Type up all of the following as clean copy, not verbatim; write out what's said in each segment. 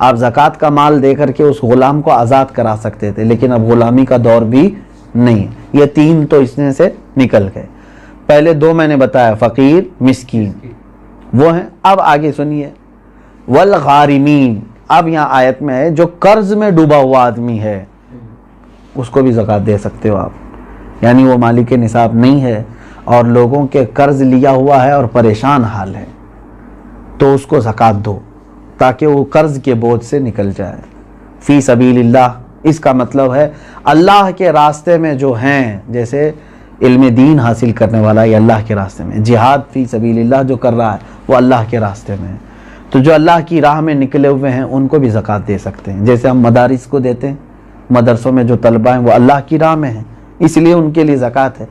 آپ زکوٰۃ کا مال دے کر کے اس غلام کو آزاد کرا سکتے تھے، لیکن اب غلامی کا دور بھی نہیں۔ یہ 3 تو اس میں سے نکل گئے۔ پہلے 2 میں نے بتایا، فقیر، مسکین، وہ ہیں۔ اب آگے سنیے، والغارمین، اب یہاں آیت میں ہے جو قرض میں ڈوبا ہوا آدمی ہے اس کو بھی زکوٰۃ دے سکتے ہو آپ، یعنی وہ مالک نصاب نہیں ہے اور لوگوں کے قرض لیا ہوا ہے اور پریشان حال ہے، تو اس کو زکوٰۃ دو تاکہ وہ قرض کے بوجھ سے نکل جائے۔ فی سبیل اللہ، اس کا مطلب ہے اللہ کے راستے میں جو ہیں، جیسے علم دین حاصل کرنے والا یہ اللہ کے راستے میں، جہاد فی سبیل اللہ جو کر رہا ہے وہ اللہ کے راستے میں ہے، تو جو اللہ کی راہ میں نکلے ہوئے ہیں ان کو بھی زکوٰۃ دے سکتے ہیں۔ جیسے ہم مدارس کو دیتے ہیں، مدرسوں میں جو طلبہ ہیں وہ اللہ کی راہ میں ہیں، اس لیے ان کے لیے زکوٰۃ ہے۔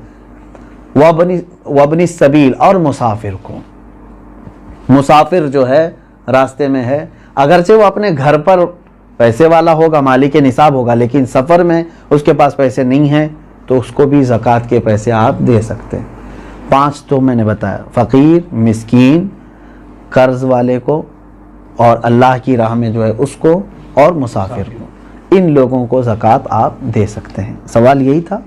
وابن السبیل، اور مسافر کو، مسافر جو ہے راستے میں ہے، اگرچہ وہ اپنے گھر پر پیسے والا ہوگا، مالک نصاب ہوگا، لیکن سفر میں اس کے پاس پیسے نہیں ہیں تو اس کو بھی زکوٰۃ کے پیسے آپ دے سکتے ہیں۔ 5 تو میں نے بتایا، فقیر، مسکین، قرض والے کو، اور اللہ کی راہ میں جو ہے اس کو، اور مسافر کو، ان لوگوں کو زکوٰۃ آپ دے سکتے ہیں۔ سوال یہی تھا۔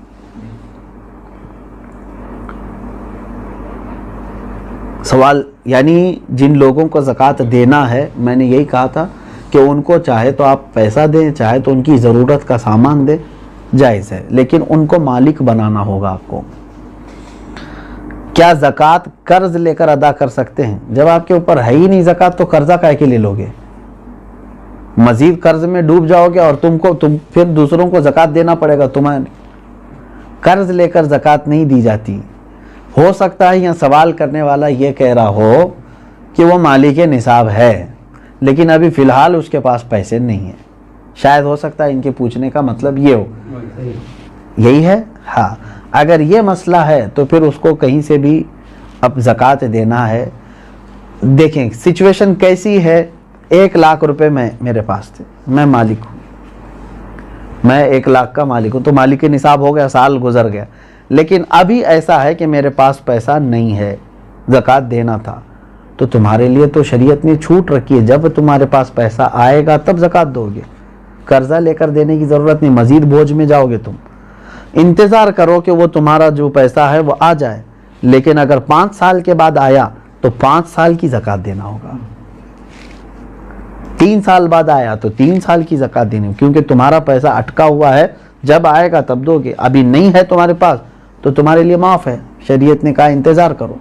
سوال یعنی جن لوگوں کو زکوٰۃ دینا ہے، میں نے یہی کہا تھا کہ ان کو چاہے تو آپ پیسہ دیں، چاہے تو ان کی ضرورت کا سامان دیں، جائز ہے، لیکن ان کو مالک بنانا ہوگا آپ کو۔ کیا زکوٰۃ قرض لے کر ادا کر سکتے ہیں؟ جب آپ کے اوپر ہے ہی نہیں زکوٰۃ تو قرضہ کائے کے لے لوگے؟ مزید قرض میں ڈوب جاؤ گے اور تم پھر دوسروں کو زکوٰۃ دینا پڑے گا تمہیں۔ قرض لے کر زکوٰۃ نہیں دی جاتی۔ ہو سکتا ہے یہاں سوال کرنے والا یہ کہہ رہا ہو کہ وہ مالک نصاب ہے لیکن ابھی فی الحال اس کے پاس پیسے نہیں ہیں، شاید ہو سکتا ہے ان کے پوچھنے کا مطلب یہ ہو، یہی ہے۔ ہاں، اگر یہ مسئلہ ہے تو پھر اس کو کہیں سے بھی اب زکوٰۃ دینا ہے۔ دیکھیں سچویشن کیسی ہے، 1 لاکھ روپے میرے پاس تھے، میں مالک ہوں، میں 1 لاکھ کا مالک ہوں، تو مالک نصاب ہو گیا، سال گزر گیا، لیکن ابھی ایسا ہے کہ میرے پاس پیسہ نہیں ہے، زکوٰۃ دینا تھا، تو تمہارے لیے تو شریعت نے چھوٹ رکھی ہے، جب تمہارے پاس پیسہ آئے گا تب زکوٰۃ دو گے، قرضہ لے کر دینے کی ضرورت نہیں، مزید بوجھ میں جاؤ گے تم۔ انتظار کرو کہ وہ تمہارا جو پیسہ ہے وہ آ جائے، لیکن اگر 5 سال کے بعد آیا تو 5 سال کی زکوٰۃ دینا ہوگا، 3 سال بعد آیا تو 3 سال کی زکوٰۃ دینی ہوگی، کیونکہ تمہارا پیسہ اٹکا ہوا ہے، جب آئے گا تب دو گے، ابھی نہیں ہے تمہارے پاس تو تمہارے لیے معاف ہے، شریعت نے کہا انتظار کرو۔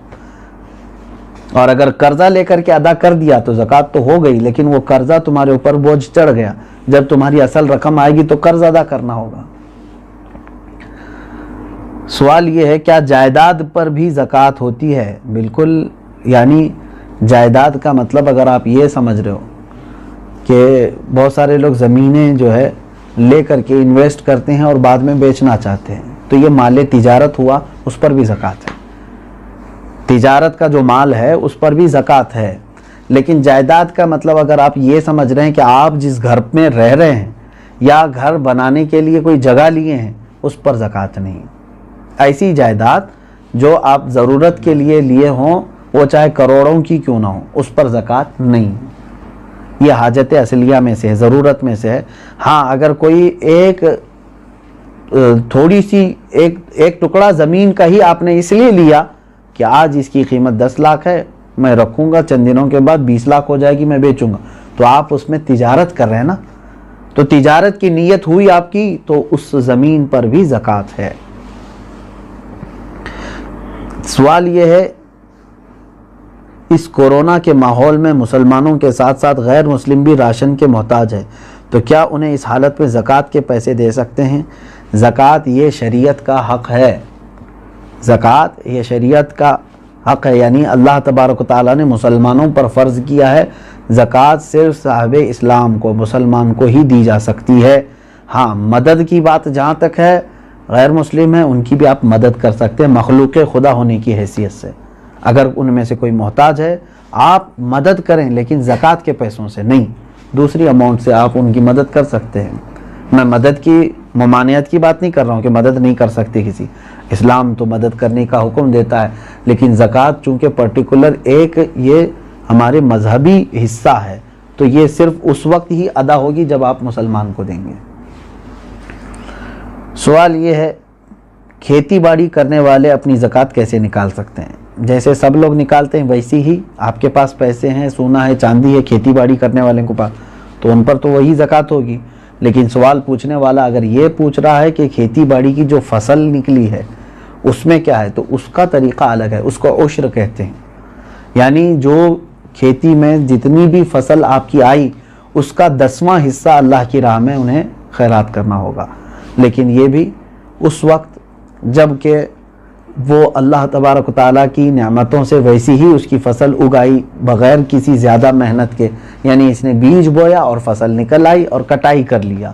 اور اگر قرضہ لے کر کے ادا کر دیا تو زکوٰۃ تو ہو گئی، لیکن وہ قرضہ تمہارے اوپر بوجھ چڑھ گیا، جب تمہاری اصل رقم آئے گی تو قرض ادا کرنا ہوگا۔ سوال یہ ہے کیا جائیداد پر بھی زکوٰۃ ہوتی ہے؟ بالکل، یعنی جائیداد کا مطلب اگر آپ یہ سمجھ رہے ہو کہ بہت سارے لوگ زمینیں جو ہے لے کر کے انویسٹ کرتے ہیں اور بعد میں بیچنا چاہتے ہیں، تو یہ مال تجارت ہوا، اس پر بھی زکوٰۃ ہے، تجارت کا جو مال ہے اس پر بھی زکوٰۃ ہے۔ لیکن جائیداد کا مطلب اگر آپ یہ سمجھ رہے ہیں کہ آپ جس گھر میں رہ رہے ہیں یا گھر بنانے کے لیے کوئی جگہ لیے ہیں، اس پر زکوٰۃ نہیں۔ ایسی جائیداد جو آپ ضرورت کے لیے لیے ہوں، وہ چاہے کروڑوں کی کیوں نہ ہو، اس پر زکوٰۃ نہیں۔ یہ حاجت اصلیہ میں سے ہے، ضرورت میں سے ہے۔ ہاں، اگر کوئی ایک تھوڑی سی ایک ٹکڑا زمین کا ہی آپ نے اس لیے لیا کہ آج اس کی قیمت 10 لاکھ ہے، میں رکھوں گا، چند دنوں کے بعد 20 لاکھ ہو جائے گی، میں بیچوں گا، تو آپ اس میں تجارت کر رہے ہیں نا، تو تجارت کی نیت ہوئی آپ کی، تو اس زمین پر بھی زکوٰۃ ہے۔ سوال یہ ہے اس کورونا کے ماحول میں مسلمانوں کے ساتھ ساتھ غیر مسلم بھی راشن کے محتاج ہے، تو کیا انہیں اس حالت میں زکوٰۃ کے پیسے دے سکتے ہیں؟ زکوٰۃ یہ شریعت کا حق ہے، زکوٰۃ یہ شریعت کا حق ہے، یعنی اللہ تبارک و تعالیٰ نے مسلمانوں پر فرض کیا ہے، زکوٰۃ صرف صاحب اسلام کو، مسلمان کو ہی دی جا سکتی ہے۔ ہاں، مدد کی بات جہاں تک ہے، غیر مسلم ہیں ان کی بھی آپ مدد کر سکتے ہیں مخلوق خدا ہونے کی حیثیت سے، اگر ان میں سے کوئی محتاج ہے آپ مدد کریں، لیکن زکوٰۃ کے پیسوں سے نہیں، دوسری اماؤنٹ سے آپ ان کی مدد کر سکتے ہیں۔ میں مدد کی ممانعت کی بات نہیں کر رہا ہوں کہ مدد نہیں کر سکتے کسی، اسلام تو مدد کرنے کا حکم دیتا ہے، لیکن زکوٰۃ چونکہ پرٹیکولر ایک یہ ہمارے مذہبی حصہ ہے، تو یہ صرف اس وقت ہی ادا ہوگی جب آپ مسلمان کو دیں گے۔ سوال یہ ہے کھیتی باڑی کرنے والے اپنی زکوٰۃ کیسے نکال سکتے ہیں؟ جیسے سب لوگ نکالتے ہیں ویسی ہی آپ کے پاس پیسے ہیں، سونا ہے، چاندی ہے، کھیتی باڑی کرنے والے کے پاس، تو ان پر تو وہی زکوٰۃ ہوگی۔ لیکن سوال پوچھنے والا اگر یہ پوچھ رہا ہے کہ کھیتی باڑی کی جو فصل نکلی ہے اس میں کیا ہے، تو اس کا طریقہ الگ ہے، اس کو عشر کہتے ہیں۔ یعنی جو کھیتی میں جتنی بھی فصل آپ کی آئی اس کا 10واں حصہ اللہ کی راہ میں انہیں خیرات کرنا ہوگا، لیکن یہ بھی اس وقت جب کہ وہ اللہ تبارک و تعالیٰ کی نعمتوں سے ویسی ہی اس کی فصل اگائی بغیر کسی زیادہ محنت کے، یعنی اس نے بیج بویا اور فصل نکل آئی اور کٹائی کر لیا۔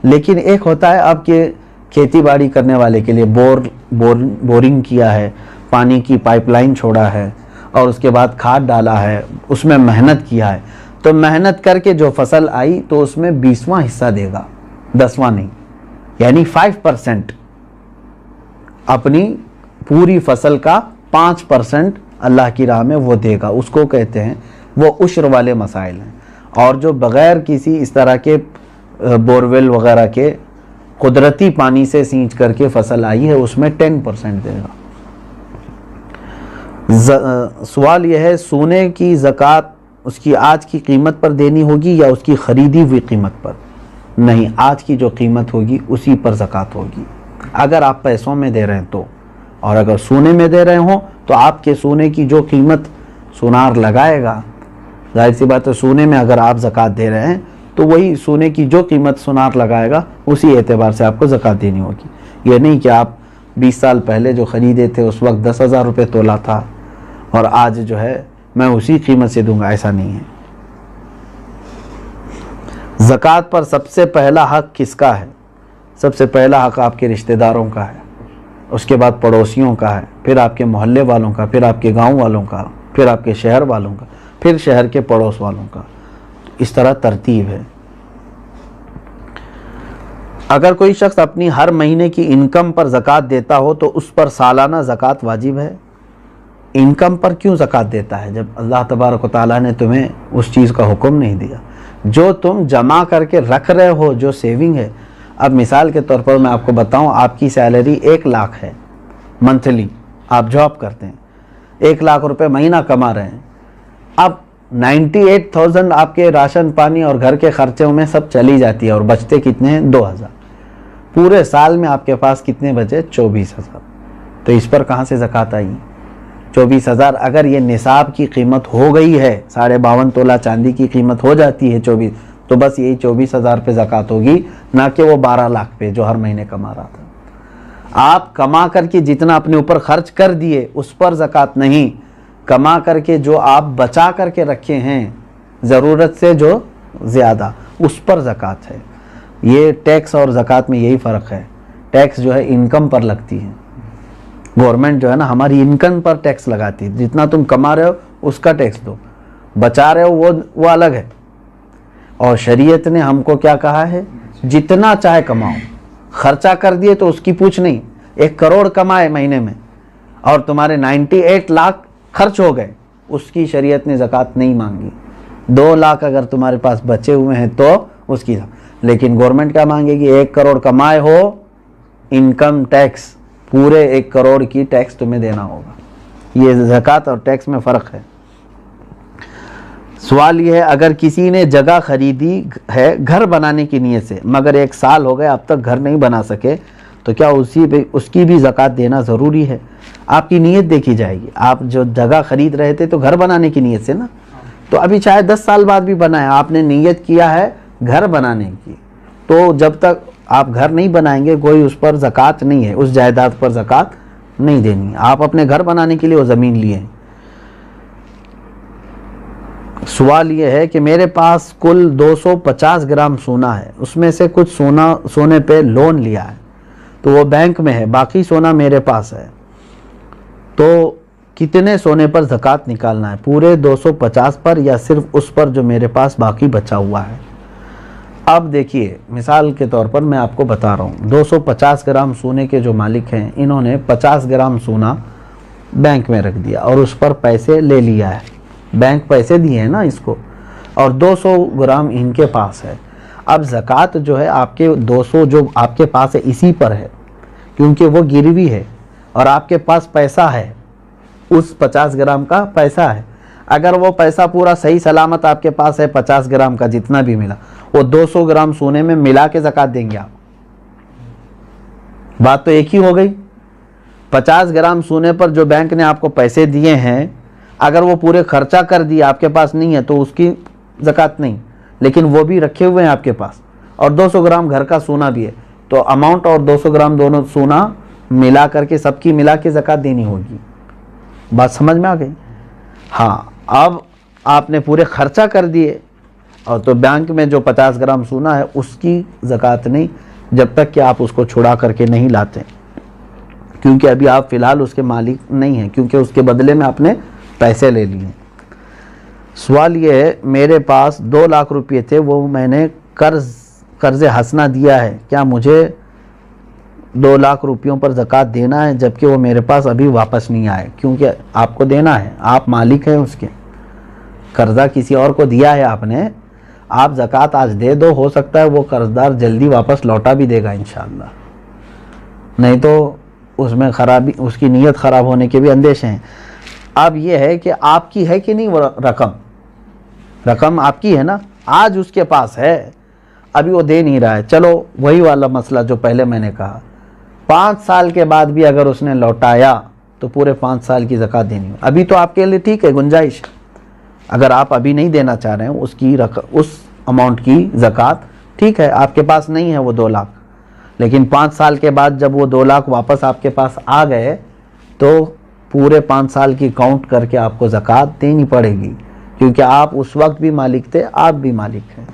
لیکن ایک ہوتا ہے آپ کے کھیتی باڑی کرنے والے کے لیے بورنگ کیا ہے، پانی کی پائپ لائن چھوڑا ہے اور اس کے بعد کھاد ڈالا ہے، اس میں محنت کیا ہے، تو محنت کر کے جو فصل آئی تو اس میں 20واں حصہ دے گا، 10واں نہیں، یعنی 5%، اپنی پوری فصل کا 5% اللہ کی راہ میں وہ دے گا، اس کو کہتے ہیں، وہ عشر والے مسائل ہیں۔ اور جو بغیر کسی اس طرح کے بورویل وغیرہ کے قدرتی پانی سے سینچ کر کے فصل آئی ہے اس میں 10% دے گا۔ سوال یہ ہے سونے کی زکوٰۃ اس کی آج کی قیمت پر دینی ہوگی یا اس کی خریدی ہوئی قیمت پر؟ نہیں، آج کی جو قیمت ہوگی اسی پر زکوٰۃ ہوگی، اگر آپ پیسوں میں دے رہے ہیں تو، اور اگر سونے میں دے رہے ہوں تو آپ کے سونے کی جو قیمت سونار لگائے گا، ظاہر سی بات ہے سونے میں اگر آپ زکوٰۃ دے رہے ہیں تو وہی سونے کی جو قیمت سونار لگائے گا اسی اعتبار سے آپ کو زکوٰۃ دینی ہوگی۔ یہ نہیں کہ آپ 20 سال پہلے جو خریدے تھے اس وقت 10,000 روپے تولہ تھا اور آج جو ہے میں اسی قیمت سے دوں گا، ایسا نہیں ہے۔ زکوٰۃ پر سب سے پہلا حق کس کا ہے؟ سب سے پہلا حق آپ کے رشتہ داروں کا ہے، اس کے بعد پڑوسیوں کا ہے، پھر آپ کے محلے والوں کا، پھر آپ کے گاؤں والوں کا، پھر آپ کے شہر والوں کا، پھر شہر کے پڑوس والوں کا، اس طرح ترتیب ہے۔ اگر کوئی شخص اپنی ہر مہینے کی انکم پر زکوٰۃ دیتا ہو تو اس پر سالانہ زکوٰۃ واجب ہے؟ انکم پر کیوں زکوٰۃ دیتا ہے جب اللہ تبارک و تعالیٰ نے تمہیں اس چیز کا حکم نہیں دیا؟ جو تم جمع کر کے رکھ رہے ہو، جو سیونگ ہے، اب مثال کے طور پر میں آپ کو بتاؤں، آپ کی سیلری 1 لاکھ ہے منتھلی، آپ جاب کرتے ہیں، 1 لاکھ روپے مہینہ کما رہے ہیں، اب 98,000 آپ کے راشن پانی اور گھر کے خرچوں میں سب چلی جاتی ہے اور بچتے کتنے ہیں؟ 2,000۔ پورے سال میں آپ کے پاس کتنے بچے؟ 24,000۔ تو اس پر کہاں سے زکوٰۃ آئی؟ 24,000 اگر یہ نصاب کی قیمت ہو گئی ہے، 52.5 تولہ چاندی کی قیمت ہو جاتی ہے 24، تو بس یہی 24,000 پہ زکوٰۃ ہوگی، نہ کہ وہ 12 لاکھ پہ جو ہر مہینے کما رہا تھا۔ آپ کما کر کے جتنا اپنے اوپر خرچ کر دیے اس پر زکوٰۃ نہیں، کما کر کے جو آپ بچا کر کے رکھے ہیں ضرورت سے جو زیادہ، اس پر زکوٰۃ ہے۔ یہ ٹیکس اور زکوٰۃ میں یہی فرق ہے، ٹیکس جو ہے انکم پر لگتی ہے، گورنمنٹ جو ہے نا ہماری انکم پر ٹیکس لگاتی ہے، جتنا تم کما رہے ہو اس کا ٹیکس دو، بچا رہے ہو وہ الگ ہے۔ اور شریعت نے ہم کو کیا کہا ہے؟ جتنا چاہے کماؤ، خرچہ کر دیے تو اس کی پوچھ نہیں۔ 1 کروڑ کمائے مہینے میں اور تمہارے 98 لاکھ خرچ ہو گئے، اس کی شریعت نے زکوٰۃ نہیں مانگی۔ 2 لاکھ اگر تمہارے پاس بچے ہوئے ہیں تو اس کی، لیکن گورنمنٹ کیا مانگے گی؟ 1 کروڑ کمائے ہو، انکم ٹیکس پورے 1 کروڑ کی ٹیکس تمہیں دینا ہوگا۔ یہ زکوٰۃ اور ٹیکس میں فرق ہے۔ سوال یہ ہے اگر کسی نے جگہ خریدی ہے گھر بنانے کی نیت سے مگر 1 سال ہو گئے اب تک گھر نہیں بنا سکے تو کیا اس کی بھی زکوٰۃ دینا ضروری ہے؟ آپ کی نیت دیکھی جائے گی۔ آپ جو جگہ خرید رہے تھے تو گھر بنانے کی نیت سے نا، تو ابھی چاہے 10 سال بعد بھی بنائیں، آپ نے نیت کیا ہے گھر بنانے کی، تو جب تک آپ گھر نہیں بنائیں گے کوئی اس پر زکوٰۃ نہیں ہے، اس جائیداد پر زکوٰۃ نہیں دینی۔ آپ اپنے گھر بنانے کے لیے وہ زمین لیے ہیں۔ سوال یہ ہے کہ میرے پاس کل 250 گرام سونا ہے، اس میں سے کچھ سونے پہ لون لیا ہے تو وہ بینک میں ہے، باقی سونا میرے پاس ہے، تو کتنے سونے پر زکوٰۃ نکالنا ہے؟ پورے 250 پر یا صرف اس پر جو میرے پاس باقی بچا ہوا ہے؟ اب دیکھیے مثال کے طور پر میں آپ کو بتا رہا ہوں، 250 گرام سونے کے جو مالک ہیں انہوں نے 50 گرام سونا بینک میں رکھ دیا اور اس پر پیسے لے لیا ہے، بینک پیسے دیے ہیں نا اس کو، اور 200 گرام ان کے پاس ہے. اب زکوٰۃ جو ہے آپ کے 200 جو آپ کے پاس ہے اسی پر ہے، کیونکہ وہ گروی ہے اور آپ کے پاس پیسہ ہے، اس 50 گرام کا پیسہ ہے. اگر وہ پیسہ پورا صحیح سلامت آپ کے پاس ہے 50 گرام کا جتنا بھی ملا، وہ 200 گرام سونے میں ملا کے زکوٰۃ دیں گے آپ. بات تو ایک ہی ہو گئی. 50 گرام سونے پر جو بینک نے آپ کو پیسے دیے ہیں، اگر وہ پورے خرچہ کر دیا آپ کے پاس نہیں ہے تو اس کی زکوٰۃ نہیں، لیکن وہ بھی رکھے ہوئے ہیں آپ کے پاس، اور 200 گرام گھر کا سونا بھی ہے، تو اماؤنٹ اور 200 گرام دونوں سونا ملا کر کے سب کی ملا کے زکوٰۃ دینی ہوگی. بات سمجھ میں آ گئی؟ ہاں. اب آپ نے پورے خرچہ کر دیے اور تو بینک میں جو 50 گرام سونا ہے اس کی زکوٰۃ نہیں، جب تک کہ آپ اس کو چھڑا کر کے نہیں لاتے، کیونکہ ابھی آپ فی الحال اس کے مالک نہیں ہیں، کیونکہ اس کے بدلے میں آپ نے پیسے لے لیے. سوال یہ ہے میرے پاس 2 لاکھ روپے تھے، وہ میں نے قرض حسنہ دیا ہے، کیا مجھے 2 لاکھ روپیوں پر زکوٰۃ دینا ہے جبکہ وہ میرے پاس ابھی واپس نہیں آئے؟ کیونکہ آپ کو دینا ہے، آپ مالک ہیں اس کے، قرضہ کسی اور کو دیا ہے آپ نے، آپ زکوٰۃ آج دے دو، ہو سکتا ہے وہ قرضدار جلدی واپس لوٹا بھی دے گا انشاءاللہ، نہیں تو اس میں خرابی، اس کی نیت خراب ہونے کے بھی اندیشے ہیں. اب یہ ہے کہ آپ کی ہے کہ نہیں وہ رقم آپ کی ہے نا، آج اس کے پاس ہے، ابھی وہ دے نہیں رہا ہے. چلو وہی والا مسئلہ جو پہلے میں نے کہا، 5 سال کے بعد بھی اگر اس نے لوٹایا تو پورے 5 سال کی زکوٰۃ دینی ہے. ابھی تو آپ کے لیے ٹھیک ہے، گنجائش، اگر آپ ابھی نہیں دینا چاہ رہے ہیں اس اماؤنٹ کی زکوٰۃ، ٹھیک ہے، آپ کے پاس نہیں ہے وہ 2 لاکھ، لیکن 5 سال کے بعد جب وہ 2 لاکھ واپس آپ کے پاس آ گئے تو پورے 5 سال کی کاؤنٹ کر کے آپ کو زکوٰۃ دینی پڑے گی، کیونکہ آپ اس وقت بھی مالک تھے، آپ بھی مالک ہیں.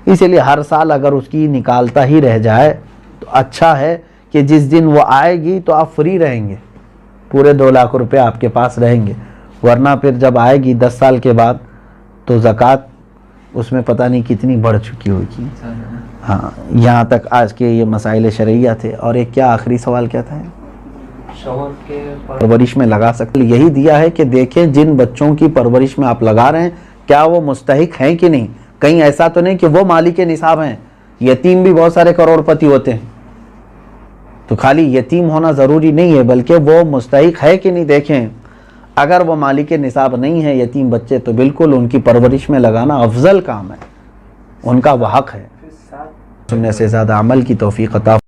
اسی لیے ہر سال اگر اس کی نکالتا ہی رہ جائے تو اچھا ہے کہ جس دن وہ آئے گی تو آپ فری رہیں گے، پورے 2 لاکھ روپے آپ کے پاس رہیں گے. ورنہ پھر جب آئے گی 10 سال کے بعد تو زکوٰۃ اس میں پتہ نہیں کتنی بڑھ چکی ہوگی. ہاں، یہاں تک آج کے یہ مسائل شرعیہ تھے. اور ایک کیا آخری سوال کیا تھا؟ شوہر کے پرورش میں لگا سکتے، یہی دیا ہے کہ دیکھیں جن بچوں کی پرورش میں آپ لگا رہے ہیں کیا وہ مستحق ہیں کہ نہیں. کہیں ایسا تو نہیں کہ وہ مالک نصاب ہیں، یتیم بھی بہت سارے کروڑ پتی ہوتے ہیں، تو خالی یتیم ہونا ضروری نہیں ہے، بلکہ وہ مستحق ہے کہ نہیں دیکھیں. اگر وہ مالک نصاب نہیں ہے یتیم بچے تو بالکل ان کی پرورش میں لگانا افضل کام ہے، ان کا وہ حق ہے. سننے سے زیادہ عمل کی توفیق عطا